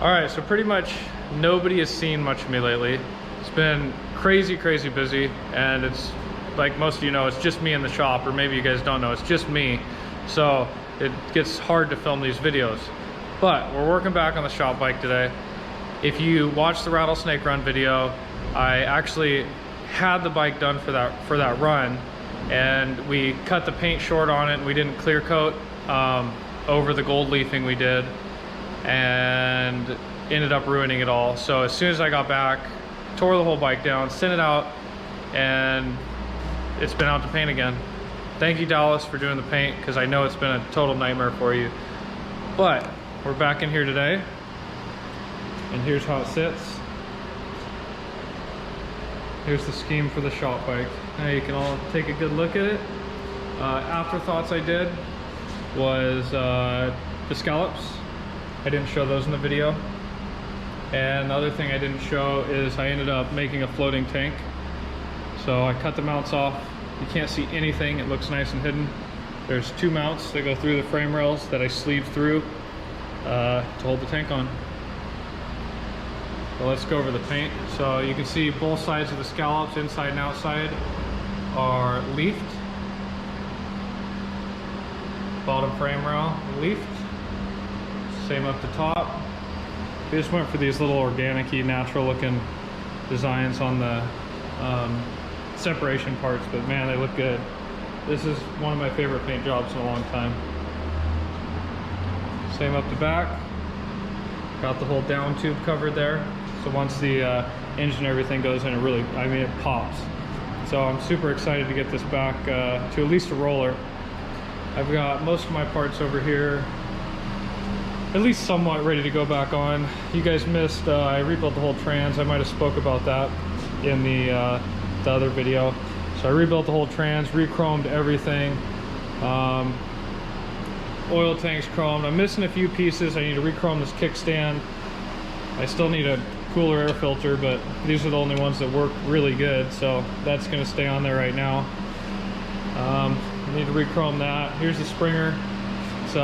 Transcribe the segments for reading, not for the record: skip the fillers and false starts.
All right, so pretty much nobody has seen much of me lately. It's been crazy busy, and it's like most of you know, it's just me in the shop, or maybe you guys don't know, it's just me. So it gets hard to film these videos. But we're working back on the shop bike today. If you watch the rattlesnake run video, I actually had the bike done for that run, and we cut the paint short on it, and we didn't clear coat over the gold leafing we did, and ended up ruining it all. So as soon as I got back, tore the whole bike down, sent it out, and it's been out to paint again. Thank you, Dallas, for doing the paint, because I know it's been a total nightmare for you. But we're back in here today, and here's how it sits. Here's the scheme for the shop bike. Now you can all take a good look at it. Afterthoughts I did was the scallops. I didn't show those in the video. And the other thing I didn't show is I ended up making a floating tank. So I cut the mounts off. You can't see anything, it looks nice and hidden. There's two mounts that go through the frame rails that I sleeved through to hold the tank on. So let's go over the paint. So you can see both sides of the scallops, inside and outside, are leafed. Bottom frame rail leafed. Same up the top. We just went for these little organic-y, natural looking designs on the separation parts, but man, they look good. This is one of my favorite paint jobs in a long time. Same up the back. Got the whole down tube covered there. So once the engine and everything goes in, it really, I mean, it pops. So I'm super excited to get this back to at least a roller. I've got most of my parts over here, at least somewhat ready to go back on. You guys missed, I rebuilt the whole trans. I might have spoke about that in the other video. So I rebuilt the whole trans, re-chromed everything. Oil tanks chromed. I'm missing a few pieces. I need to re-chrome this kickstand. I still need a cooler air filter, but these are the only ones that work really good, so that's going to stay on there right now. I need to re-chrome that. Here's the Springer. It's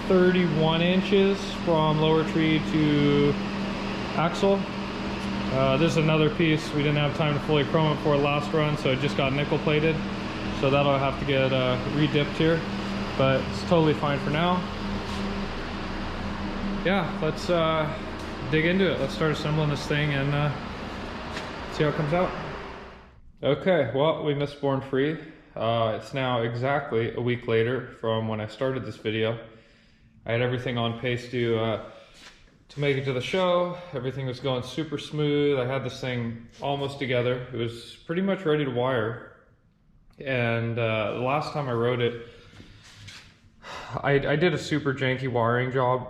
31 inches from lower tree to axle. This is another piece. We didn't have time to fully chrome it for the last run, so it just got nickel plated. So that'll have to get re-dipped here, but it's totally fine for now. Yeah, let's dig into it. Let's start assembling this thing and see how it comes out. Okay, well, we missed Born Free. It's now exactly a week later from when I started this video. I had everything on pace to make it to the show. Everything was going super smooth. I had this thing almost together. It was pretty much ready to wire. And the last time I rode it, I did a super janky wiring job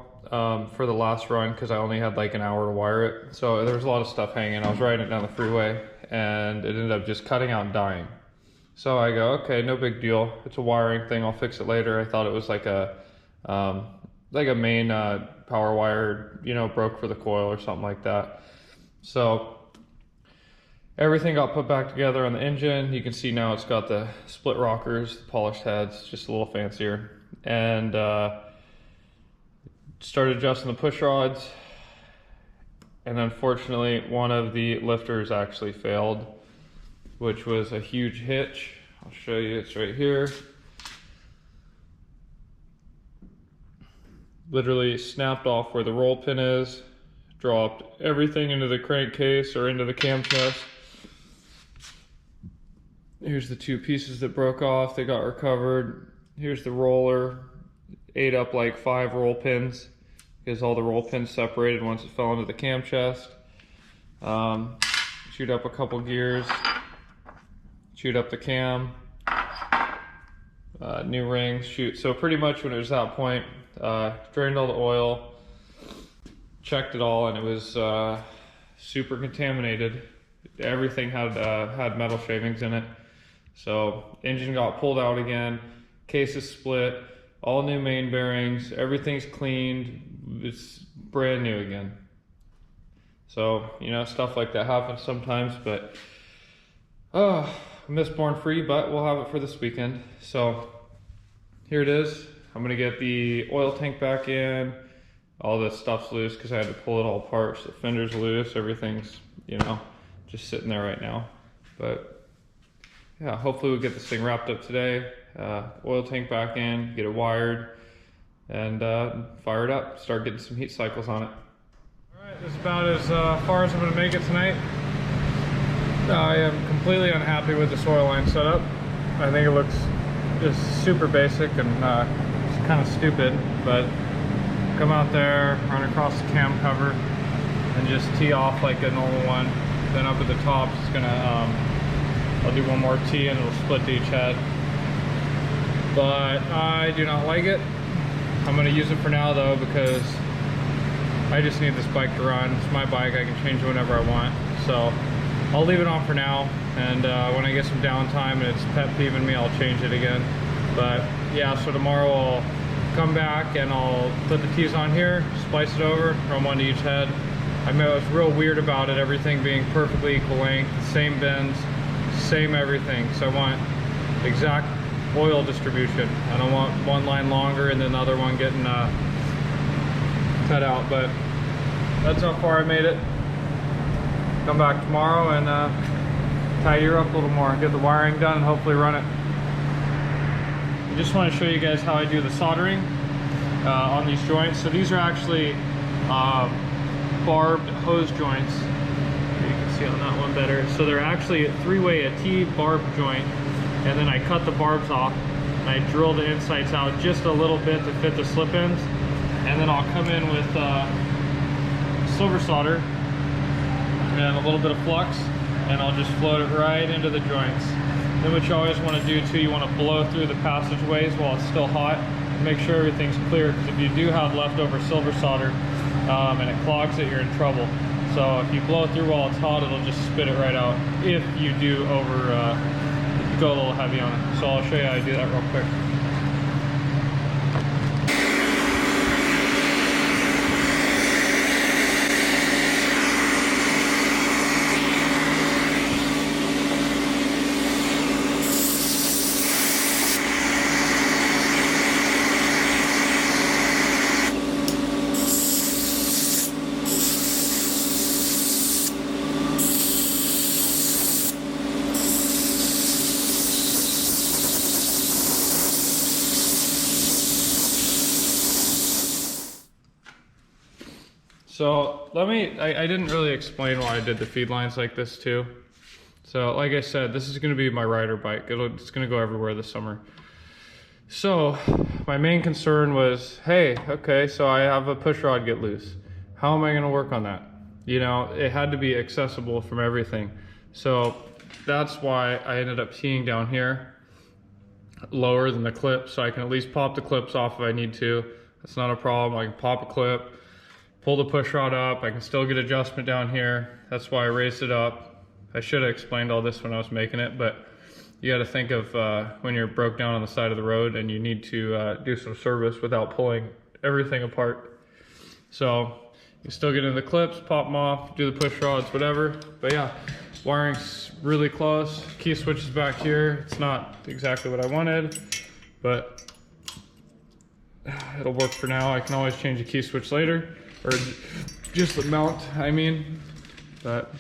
for the last run because I only had like an hour to wire it. So there was a lot of stuff hanging. I was riding it down the freeway and it ended up just cutting out and dying. So I go, okay, no big deal. It's a wiring thing. I'll fix it later. I thought it was like a main power wire, you know, broke for the coil or something like that. So everything got put back together on the engine. You can see now it's got the split rockers, the polished heads, just a little fancier. And started adjusting the push rods. And unfortunately, one of the lifters actually failed, which was a huge hitch. I'll show you, it's right here. Literally snapped off where the roll pin is, dropped everything into the crankcase or into the cam chest. Here's the two pieces that broke off, they got recovered. Here's the roller, ate up like 5 roll pins because all the roll pins separated once it fell into the cam chest. Chewed up a couple gears, chewed up the cam, new rings, so pretty much when it was that point, drained all the oil, checked it all, and it was super contaminated. Everything had metal shavings in it. So engine got pulled out again, case is split, all new main bearings, everything's cleaned, it's brand new again. So, you know, stuff like that happens sometimes, but missed Born Free, but we'll have it for this weekend. So here it is. I'm gonna get the oil tank back in, all this stuff's loose because I had to pull it all apart. So the fender's loose, everything's, you know, just sitting there right now. But yeah, hopefully we'll get this thing wrapped up today. Oil tank back in, get it wired, and fire it up, start getting some heat cycles on it. All right, this is about as far as I'm gonna make it tonight. I am completely unhappy with this oil line setup. I think it looks just super basic and it's kind of stupid, but come out there, run across the cam cover, and just tee off like a normal one. Then up at the top, it's gonna, I'll do one more tee and it'll split to each head. But I do not like it. I'm gonna use it for now though, because I just need this bike to run. It's my bike, I can change it whenever I want. So I'll leave it on for now, and when I get some downtime and it's pet peeving me, I'll change it again. But yeah, so tomorrow I'll come back and I'll put the tees on here, splice it over, run one to each head. I mean, I was real weird about it, everything being perfectly equal length, same bends, same everything. So I want exact oil distribution. I don't want one line longer and then the other one getting cut out, but that's how far I made it. Come back tomorrow and tidy her up a little more, get the wiring done, and hopefully run it. I just want to show you guys how I do the soldering on these joints. So these are actually barbed hose joints. You can see on that one better. So they're actually a three-way, a T barb joint, and then I cut the barbs off and I drill the insides out just a little bit to fit the slip ends, and then I'll come in with silver solder and a little bit of flux, and I'll just float it right into the joints. Then what you always want to do too, you want to blow through the passageways while it's still hot, make sure everything's clear, because if you do have leftover silver solder and it clogs it, you're in trouble. So if you blow through while it's hot, it'll just spit it right out if you do go a little heavy on it. So I'll show you how to do that real quick. So I didn't really explain why I did the feed lines like this too. So like I said, this is gonna be my rider bike. It's gonna go everywhere this summer. So my main concern was, hey, okay, so I have a push rod get loose. How am I gonna work on that? You know, it had to be accessible from everything. So that's why I ended up teeing down here, lower than the clip, so I can at least pop the clips off if I need to. That's not a problem. I can pop a clip, pull the push rod up. I can still get adjustment down here. That's why I raised it up. I should have explained all this when I was making it, but you got to think of when you're broke down on the side of the road and you need to do some service without pulling everything apart. So you still get into the clips, pop them off, do the push rods, whatever. But yeah, wiring's really close. Key switch is back here. It's not exactly what I wanted, but it'll work for now. I can always change the key switch later. Or just the mount, I mean. But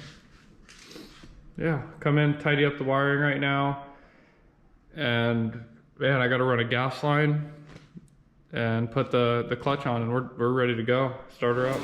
yeah, come in, tidy up the wiring right now. And man, I gotta run a gas line and put the clutch on, and we're ready to go. Start her up.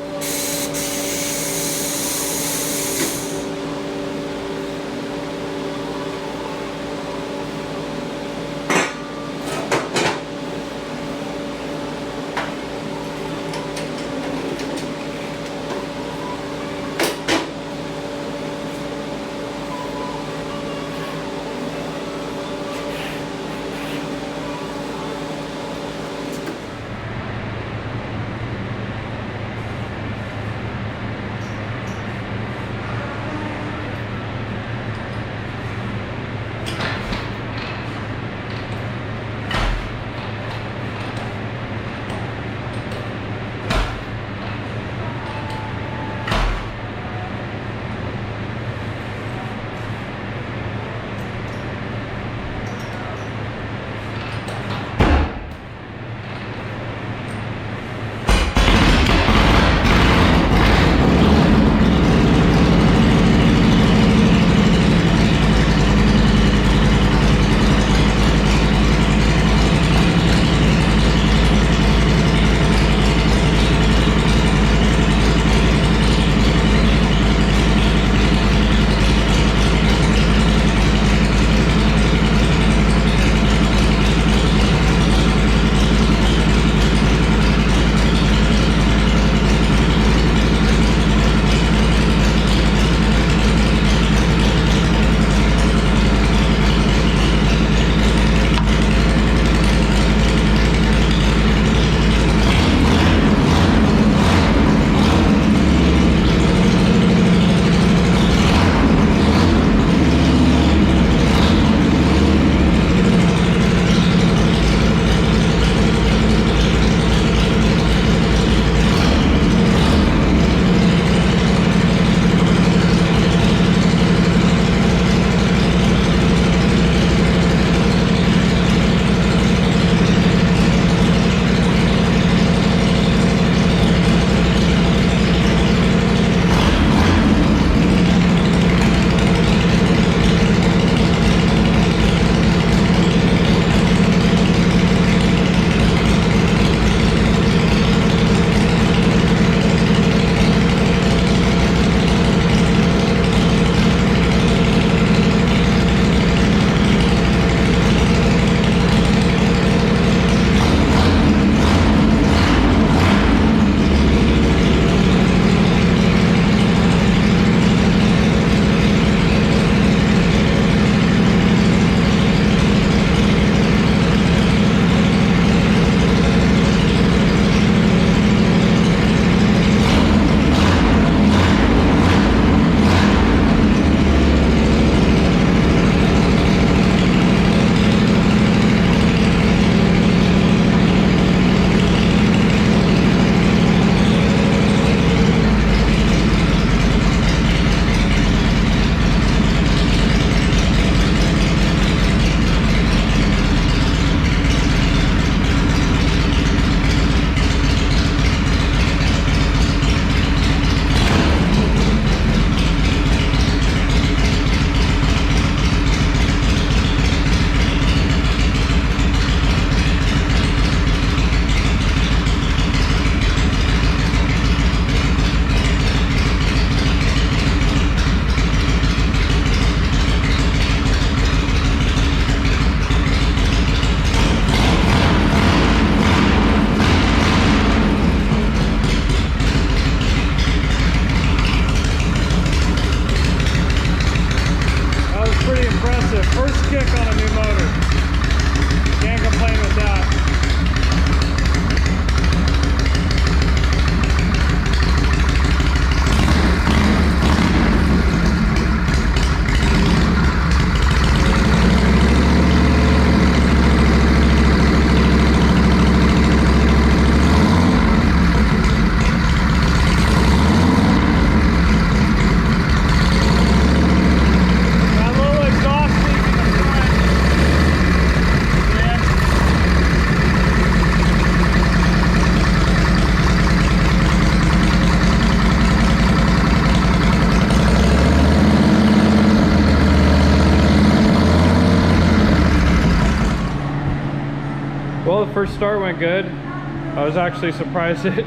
first start went good. I was actually surprised it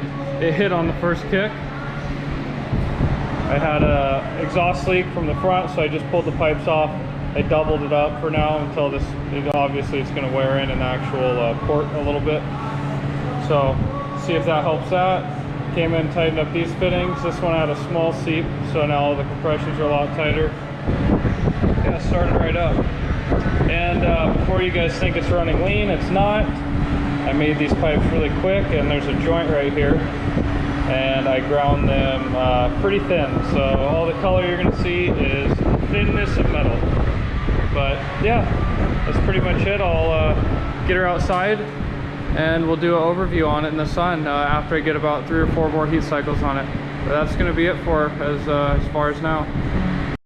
hit on the first kick. I had a exhaust leak from the front, so I just pulled the pipes off. I doubled it up for now until this, obviously it's going to wear in an actual port a little bit. So see if that helps that. Came in, tightened up these fittings. This one had a small seep, so now all the compressions are a lot tighter. Yeah, started right up. And before you guys think it's running lean, it's not. I made these pipes really quick, and there's a joint right here, and I ground them pretty thin. So all the color you're gonna see is thinness of metal. But yeah, that's pretty much it. I'll get her outside and we'll do an overview on it in the sun after I get about 3 or 4 more heat cycles on it. But that's gonna be it for as far as now.